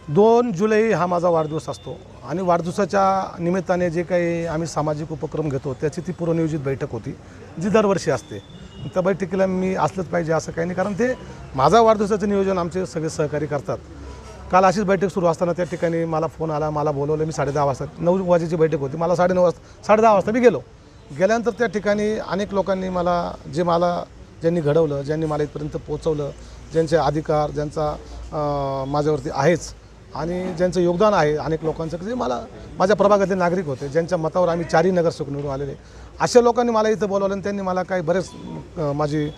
2 जुलै हा माझा वाढदिवस असतो आणि वाढदिवसाच्या निमित्ताने जे काही आम्ही सामाजिक उपक्रम घेतो त्याची ती पूर्वनियोजित बैठक होती जी दरवर्षी असते. त्या बैठकीला मी असलंच पाहिजे असं काही नाही, कारण ते माझा वाढदिवसाचं नियोजन आमचे सगळे सहकारी करतात. काल अशीच बैठक सुरू असताना त्या ठिकाणी मला फोन आला, मला बोलवलं. मी 10:30 वाजता 9 वाजेची बैठक होती, मला 9:30 वाजता 10:30 वाजता मी गेलो. गेल्यानंतर त्या ठिकाणी अनेक लोकांनी ज्यांनी घडवलं, ज्यांनी मला इथपर्यंत पोहोचवलं, ज्यांचे अधिकार ज्यांचा माझ्यावरती आहेच आणि ज्यांचं योगदान आहे अनेक लोकांचं, जे माझ्या प्रभागातले नागरिक होते, ज्यांच्या मतावर आम्ही 4ही नगरसेवक निवडून आलेले, अशा लोकांनी मला इथं बोलावलं आणि त्यांनी मला काही बरेच माझी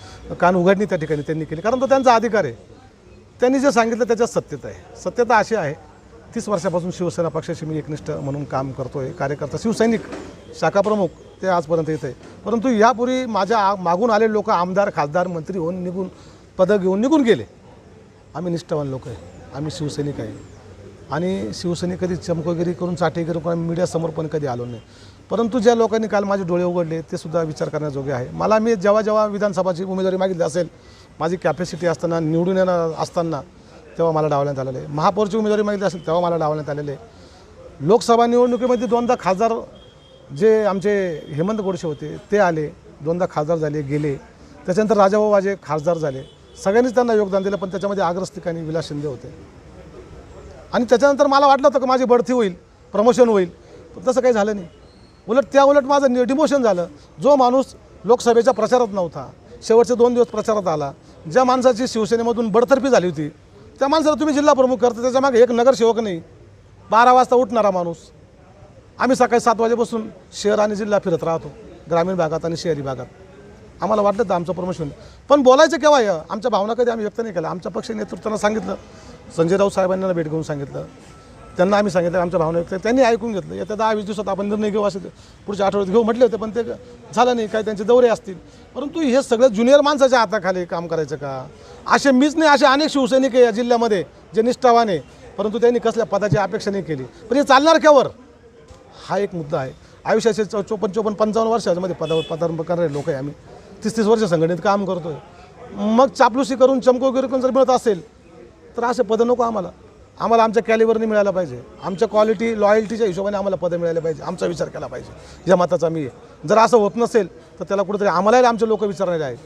कान उघडणी त्या ठिकाणी त्यांनी केली, कारण तो त्यांचा अधिकार आहे. त्यांनी जे सांगितलं त्याच्यात सत्यता आहे. सत्यता अशी आहे, 30 वर्षापासून शिवसेना पक्षाशी मी एकनिष्ठ म्हणून काम करतो आहे. कार्यकर्ता, शिवसैनिक, शाखाप्रमुख ते आजपर्यंत येत आहे. परंतु यापूर्वी माझ्या मागून आलेले लोक आमदार, खासदार, मंत्री होऊन पदं घेऊन निघून गेले. आम्ही निष्ठावान लोक आहे, आम्ही शिवसैनिक आहे आणि शिवसैनिक कधी चमकोगिरी करून चाटेगिरी करून मीडियासमोर पण कधी आलो नाही. परंतु ज्या लोकांनी काल माझे डोळे उघडले ते सुद्धा विचार करण्याजोगे आहे. मी जेव्हा विधानसभाची उमेदवारी मागितली असेल, माझी कॅपॅसिटी असताना, निवडून येणार असताना, तेव्हा मला डावलण्यात आलेलं आहे. महापौरची उमेदवारी मागितली असेल तेव्हा मला डावलण्यात आलेलं आहे. लोकसभा निवडणुकीमध्ये 2दा खासदार जे आमचे हेमंत गोडसे होते ते आले, 2दा खासदार झाले, गेले. त्याच्यानंतर राजाभाऊ वाजे खासदार झाले. सगळ्यांनीच त्यांना योगदान दिलं, पण त्याच्यामध्ये अग्रस्थानी विलास शिंदे होते. आणि त्याच्यानंतर मला वाटलं होतं की माझी बढती होईल, प्रमोशन होईल, पण तसं काही झालं नाही. उलट माझं डिमोशन झालं. जो माणूस लोकसभेच्या प्रचारात नव्हता, शेवटचे 2 दिवस प्रचारात आला, ज्या माणसाची शिवसेनेमधून बडतर्फी झाली होती, त्या माणसाला तुम्ही जिल्हा प्रमुख करता. त्याच्यामागे एक नगरसेवक नाही, 12 वाजता उठणारा माणूस. आम्ही सकाळी 7 वाजेपासून शहर आणि जिल्हा फिरत राहतो, ग्रामीण भागात आणि शहरी भागात. आम्हाला वाटलं तर आमचं प्रमोशन, पण बोलायचं केव्हा आमच्या भावना कधी आम्ही व्यक्त नाही केल्या. आमच्या पक्ष नेतृत्वानं सांगितलं, संजय राऊत साहेबांना भेट घेऊन सांगितलं, त्यांना आम्ही सांगितलं आमच्या भावना व्यक्त, त्यांनी ऐकून घेतलं. येत्या 10-20 दिवसात आपण निर्णय घेऊ, असे पुढच्या आठवड्यात घेऊ म्हटले होते, पण ते झालं नाही. काही त्यांचे दौरे असतील. परंतु हे सगळं ज्युनियर माणसाच्या हाताखाली काम करायचं का? असे मीच नाही, असे अनेक शिवसैनिक आहे या जिल्ह्यामध्ये जे निष्ठावान आहे, परंतु त्यांनी कसल्या पदाची अपेक्षा नाही केली. पण हे चालणार केवर, हा एक मुद्दा आहे. आयुष्याचे 54-55 वर्षामध्ये पदार्पण करणारे लोक आहे आम्ही. 30-30 वर्ष संघटनेत काम करतो आहे. मग चापलुसी करून चमकोगिरी करून जर मिळत असेल तर असे पदं नको आम्हाला. आमच्या कॅलिबरने मिळायला पाहिजे, आमच्या क्वालिटी लॉयल्टीच्या हिशोबाने आम्हाला पदं मिळायला पाहिजे. आमचा विचार केला पाहिजे, या मताचा मी आहे. जर असं होत नसेल तर त्याला कुठेतरी आम्हालाही आमचे लोक विचारलेले आहेत.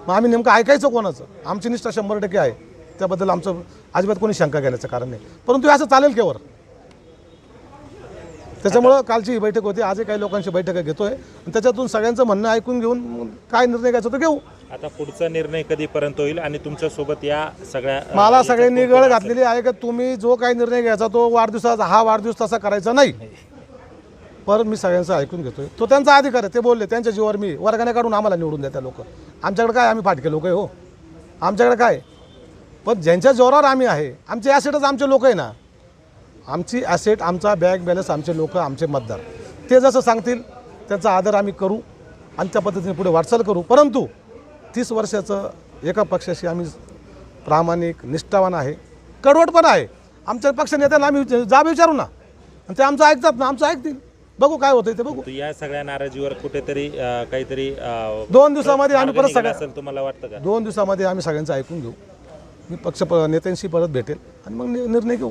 मग आम्ही नेमकं ऐकायचं कोणाचं? आमची निष्ठा 100% आहे, त्याबद्दल आमचं अजिबात कोणी शंका घेण्याचं कारण नाही. परंतु असं चालेल केवर? त्याच्यामुळं कालची ही बैठक होती, आजही काही लोकांची बैठक घेतोय आणि त्याच्यातून सगळ्यांचं म्हणणं ऐकून घेऊन काय निर्णय घ्यायचा तो घेऊ. आता पुढचा निर्णय कधीपर्यंत होईल आणि तुमच्यासोबत या सगळ्या मला सगळ्यांनी गळ घातलेली आहे की तुम्ही जो काही निर्णय घ्यायचा तो हा वाढदिवस तसा करायचा नाही. पण मी सगळ्यांचं ऐकून घेतोय, तो त्यांचा अधिकार आहे. ते बोलले, त्यांच्या जीवावर मी वर्गाने काढून आम्हाला निवडून द्या त्या लोक. आमच्याकडे काय, आम्ही फाटके लोक आहे हो, आमच्याकडे काय. पण ज्यांच्या जोरावर आम्ही आहे, आमचे ॲसेटच आमचे लोक आहे ना. आमची ॲसेट, आमचा बॅग बॅलन्स, आमचे लोक, आमचे मतदार, ते जसं सांगतील त्याचा आदर आम्ही करू आणि त्या पद्धतीने पुढे वाटचाल करू. परंतु 30 वर्षाचं एका पक्षाशी आम्ही प्रामाणिक, निष्ठावान आहे, कडवट पण आहे. आमच्या पक्ष नेत्यांना आम्ही जाब विचारू ना, आणि ते आमचं ऐकतात ना, आमचं ऐकतील. बघू काय होतं ते बघू. या सगळ्या नाराजीवर कुठेतरी काहीतरी 2 दिवसामध्ये आम्ही परत असेल तुम्हाला वाटतं का? 2 दिवसामध्ये आम्ही सगळ्यांचं ऐकून घेऊ. मी पक्ष नेत्यांशी परत भेटेल आणि मग निर्णय घेऊ.